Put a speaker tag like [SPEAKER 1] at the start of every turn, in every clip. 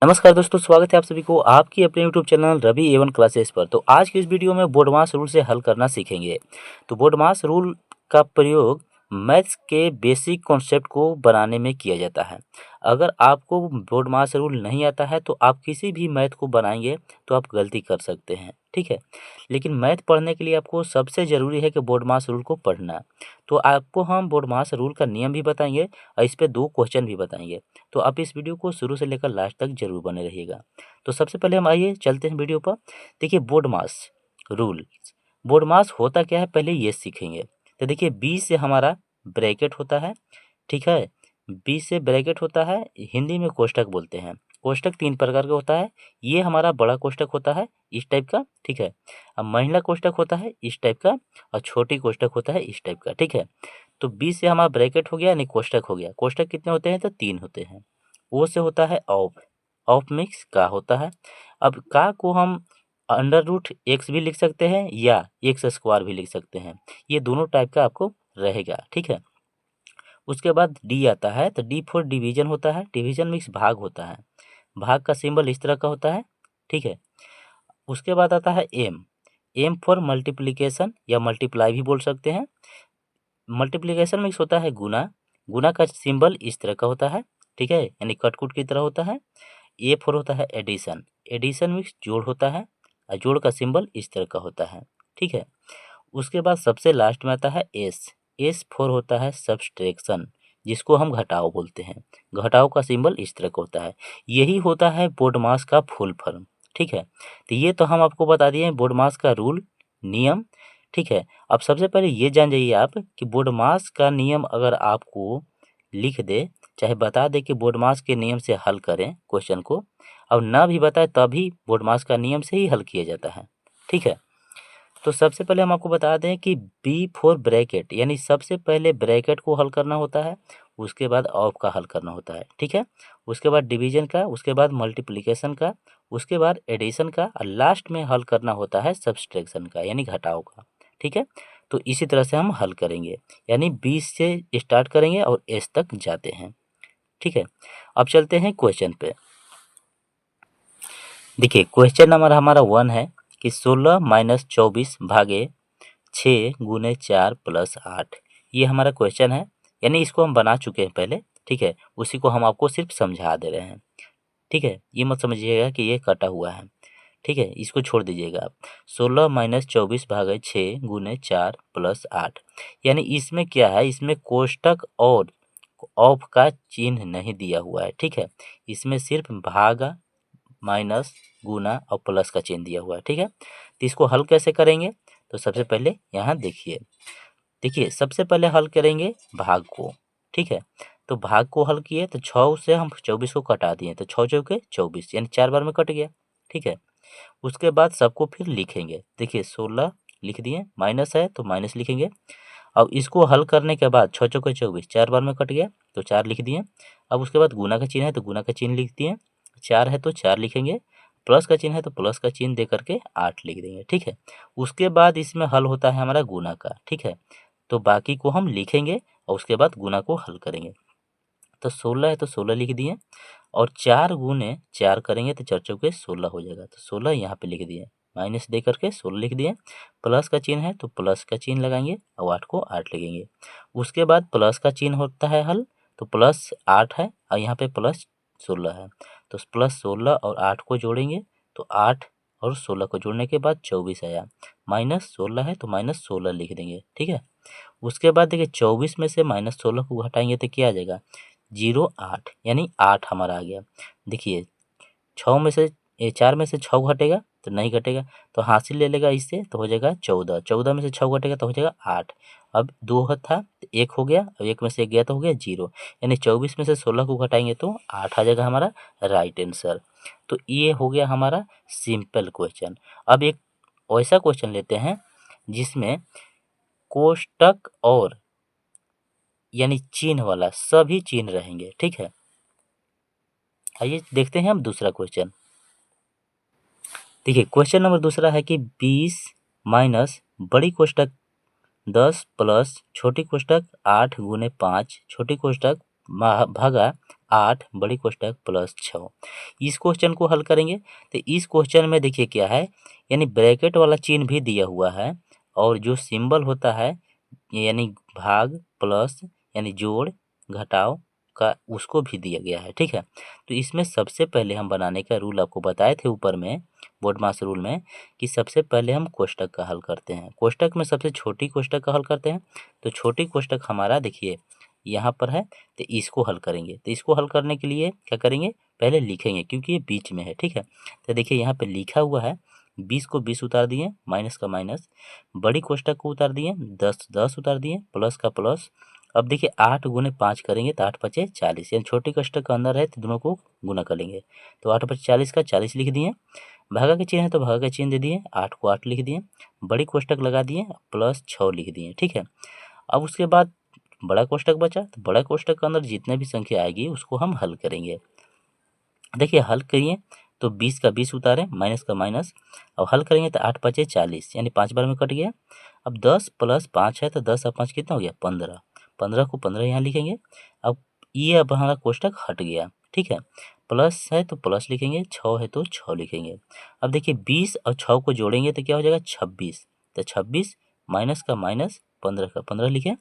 [SPEAKER 1] नमस्कार दोस्तों, स्वागत है आप सभी को आपकी अपने YouTube channel Ravi Evan classes पर। तो आज की इस वीडियो में बोर्डमास रूल से हल करना सीखेंगे। तो बोर्डमास रूल का प्रयोग मैथ्स के बेसिक कॉन्सेप्ट को बनाने में किया जाता है। अगर आपको बोर्डमास रूल नहीं आता है तो आप किसी भी मैथ को बनाएंगे तो आप गलती कर सकते हैं, ठीक है। लेकिन मैथ पढ़ने के लिए आपको सबसे ज़रूरी है कि बोर्डमास रूल को पढ़ना। तो आपको हम बोर्डमास रूल का नियम भी बताएंगे और इस पर 2 क्वेश्चन भी बताएंगे। तो आप इस वीडियो को शुरू से लेकर लास्ट तक जरूर बने रहिएगा। तो सबसे पहले हम आइए चलते हैं वीडियो पर। देखिए बोर्डमास रूल, बोर्डमास होता क्या है पहले ये सीखेंगे। तो देखिए 20 से हमारा ब्रैकेट होता है, ठीक है। 20 से ब्रैकेट होता है, हिंदी में कोष्टक बोलते हैं। कोष्टक 3 प्रकार का होता है। ये हमारा बड़ा कोष्टक होता है इस टाइप का, ठीक है। अब महिला कोष्टक होता है इस टाइप का और छोटी कोष्टक होता है इस टाइप का, ठीक है। तो 20 से हमारा ब्रैकेट हो गया यानी कोष्टक हो गया। कोष्टक कितने होते हैं तो 3 होते हैं। ओ से होता है ऑफ, ऑफ मिक्स का होता है। अब का को हम अंडर रूट एक्स भी लिख सकते हैं या एक्स स्क्वायर भी लिख सकते हैं। ये दोनों टाइप का आपको रहेगा, ठीक है। उसके बाद डी आता है, तो डी फॉर डिवीजन होता है। डिवीजन मिक्स भाग होता है। भाग का सिंबल इस तरह का होता है, ठीक है। उसके बाद आता है एम, एम फॉर मल्टीप्लीकेशन या मल्टीप्लाई भी बोल सकते हैं। मल्टीप्लिकेशन मिक्स होता है गुना, गुना का सिंबल इस तरह का होता है, ठीक है, यानी कटकुट की तरह होता है। ए फोर होता है एडिशन, एडिशन मिक्स जोड़ होता है और जोड़ का सिंबल इस तरह का होता है, ठीक है। उसके बाद सबसे लास्ट में आता है एस, एस फोर होता है सब्सट्रैक्शन, जिसको हम घटाव बोलते हैं। घटाव का सिंबल इस तरह का होता है। यही होता है बोर्डमास का फुल फॉर्म, ठीक है। तो ये तो हम आपको बता दिए हैं बोर्डमास का रूल, नियम, ठीक है। अब सबसे पहले ये जान जाइए आप कि बोर्डमास का नियम अगर आपको लिख दे, चाहे बता दे कि बोर्डमास के नियम से हल करें क्वेश्चन को, और ना भी बताए तभी बोर्डमास का नियम से ही हल किया जाता है, ठीक है। तो सबसे पहले हम आपको बता दें कि बी फोर ब्रैकेट, यानी सबसे पहले ब्रैकेट को हल करना होता है, उसके बाद ऑफ का हल करना होता है, ठीक है। उसके बाद डिवीजन का, उसके बाद मल्टीप्लिकेशन का, उसके बाद एडिशन का और लास्ट में हल करना होता है सब्सट्रैक्शन का यानी घटाव का, ठीक है। तो इसी तरह से हम हल करेंगे, यानी 20 से स्टार्ट करेंगे और एस तक जाते हैं, ठीक है। अब चलते हैं क्वेश्चन पे। देखिए क्वेश्चन नंबर हमारा 1 है कि 16 माइनस 24 भागे 6 गुने 4 प्लस 8, ये हमारा क्वेश्चन है। यानी इसको हम बना चुके हैं पहले, ठीक है। उसी को हम आपको सिर्फ समझा दे रहे हैं, ठीक है। ये मत समझिएगा कि ये कटा हुआ है, ठीक है, इसको छोड़ दीजिएगा आप। 16 माइनस 24 भागे 6 गुने 4 प्लस 8, यानी इसमें क्या है, इसमें कोष्टक और ऑफ का चिन्ह नहीं दिया हुआ है, ठीक है। इसमें सिर्फ भागा, माइनस, गुना और प्लस का चिन्ह दिया हुआ है, ठीक है। तो इसको हल कैसे करेंगे, तो सबसे पहले यहाँ देखिए, देखिए सबसे पहले हल करेंगे भाग को, ठीक है। तो भाग को हल किए तो 6 से हम 24 को कटा दिए, तो 6 चौके 24 यानी 4 बार में कट गया, ठीक है। उसके बाद सबको फिर लिखेंगे। देखिए 16 लिख दिए, माइनस है तो माइनस लिखेंगे। अब इसको हल करने के बाद 6 चौके 24 4 बार में कट गया तो 4 लिख दिए। अब उसके बाद गुना का चिन्ह है तो गुना का चिन्ह लिख दिए, 4 है तो 4 लिखेंगे, प्लस का चिन्ह है तो प्लस का चिन्ह दे करके 8 लिख देंगे, ठीक है। उसके बाद इसमें हल होता है हमारा गुना का, ठीक है। तो बाकी को हम लिखेंगे और उसके बाद गुना को हल करेंगे। तो 16 है तो 16 लिख दिए और 4 गुने 4 करेंगे तो 4 चौके 16 हो जाएगा, तो 16 यहाँ पे लिख दिए, माइनस दे करके 16 लिख दिए। प्लस का चिन्ह है तो प्लस का चिन्ह लगाएंगे और 8 को 8 लिखेंगे। उसके बाद प्लस का चिन्ह होता है हल, तो प्लस 8 है और यहाँ पे प्लस 16 है, तो प्लस 16 और 8 को जोड़ेंगे तो 8 और 16 को जोड़ने के बाद 24 आया। माइनस 16 है तो माइनस 16 लिख देंगे, ठीक है। उसके बाद देखिए 24 में से माइनस 16 को घटाएंगे तो क्या आ जाएगा, 0 8, यानी 8 हमारा आ गया। देखिए 6 में से 4 में से 6 घटेगा तो नहीं घटेगा, तो हासिल ले लेगा इससे तो हो जाएगा 14, 14 में से 6 घटेगा तो हो जाएगा 8। अब 2 था तो 1 हो गया, अब 1 में से 1 गया तो हो गया 0, यानी 24 में से 16 को घटाएंगे तो 8 आ जाएगा हमारा राइट आंसर। तो ये हो गया हमारा सिंपल क्वेश्चन। अब एक ऐसा क्वेश्चन लेते हैं जिसमें कोष्टक और यानी चिन्ह वाला सभी चिन्ह रहेंगे, ठीक है। आइए देखते हैं हम दूसरा क्वेश्चन। देखिए क्वेश्चन नंबर दूसरा है कि 20 माइनस बड़ी कोष्टक 10 प्लस छोटी कोष्टक 8 गुने 5 छोटी कोष्टक भागा 8 बड़ी कोष्टक प्लस 6। इस क्वेश्चन को हल करेंगे तो इस क्वेश्चन में देखिए क्या है, यानी ब्रैकेट वाला चिन्ह भी दिया हुआ है और जो सिंबल होता है यानी भाग प्लस यानी जोड़ घटाव का उसको भी दिया गया है। ठीक है, तो इसमें सबसे पहले हम बनाने का रूल आपको बताए थे ऊपर में बोर्डमास रूल में कि सबसे पहले हम कोष्टक का हल करते हैं। कोष्टक में सबसे छोटी कोष्टक का हल करते हैं। तो छोटी कोष्टक हमारा देखिए यहाँ पर है, तो इसको हल करेंगे। तो इसको हल करने के लिए क्या करेंगे, पहले लिखेंगे क्योंकि ये बीच में है। ठीक है, तो देखिए यहाँ पे लिखा हुआ है 20 को 20 उतार दिए, माइनस का माइनस, बड़ी कोष्टक को उतार दिए, 10 10 उतार दिए, प्लस का प्लस। अब देखिए 8 गुने 5 करेंगे तो 8 पचे 40, यानी छोटी कोष्टक का अंदर है तो दोनों को गुना करेंगे। तो 8 पचे 40 का 40 लिख दिए, भागा के चिन्ह है तो भागा का चिन्ह दे दिए, 8 को 8 लिख दिए, बड़ी कोष्टक लगा दिए, प्लस 6 लिख दिए। ठीक है, अब उसके बाद बड़ा कोष्टक बचा, तो बड़ा कोष्टक के अंदर जितने भी संख्या आएगी उसको हम हल करेंगे। देखिए हल करिए तो 20 का 20 उतारे, माइनस का माइनस, अब हल करेंगे तो 8 पचे 40, यानी 5 बार में कट गया। अब 10 प्लस 5 है तो 10 और 5 कितना हो गया 15, 15 को 15 यहाँ लिखेंगे। अब ये अब हमारा कोष्टक हट गया। ठीक है, प्लस है तो प्लस लिखेंगे, 6 है तो 6 लिखेंगे। अब देखिए 20 और 6 को जोड़ेंगे तो क्या हो जाएगा 26, तो 26 माइनस का माइनस 15 का 15 लिखें।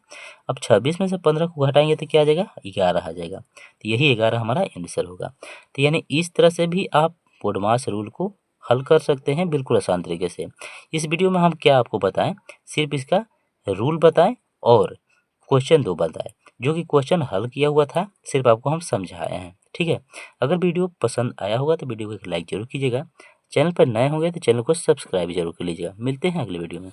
[SPEAKER 1] अब 26 में से 15 को घटाएंगे तो क्या आ जाएगा 11 आ जाएगा, तो यही 11 हमारा आंसर होगा। तो यानी इस तरह से भी आप बोडमास रूल को हल कर सकते हैं बिल्कुल आसान तरीके से। इस वीडियो में हम क्या आपको बताएं, सिर्फ इसका रूल बताएं और क्वेश्चन 2 बताएं, जो कि क्वेश्चन हल किया हुआ था, सिर्फ आपको हम समझाए हैं। ठीक है, अगर वीडियो पसंद आया होगा तो वीडियो को एक लाइक जरूर कीजिएगा। चैनल पर नए होंगे तो चैनल को सब्सक्राइब जरूर कर लीजिएगा। मिलते हैं अगले वीडियो में।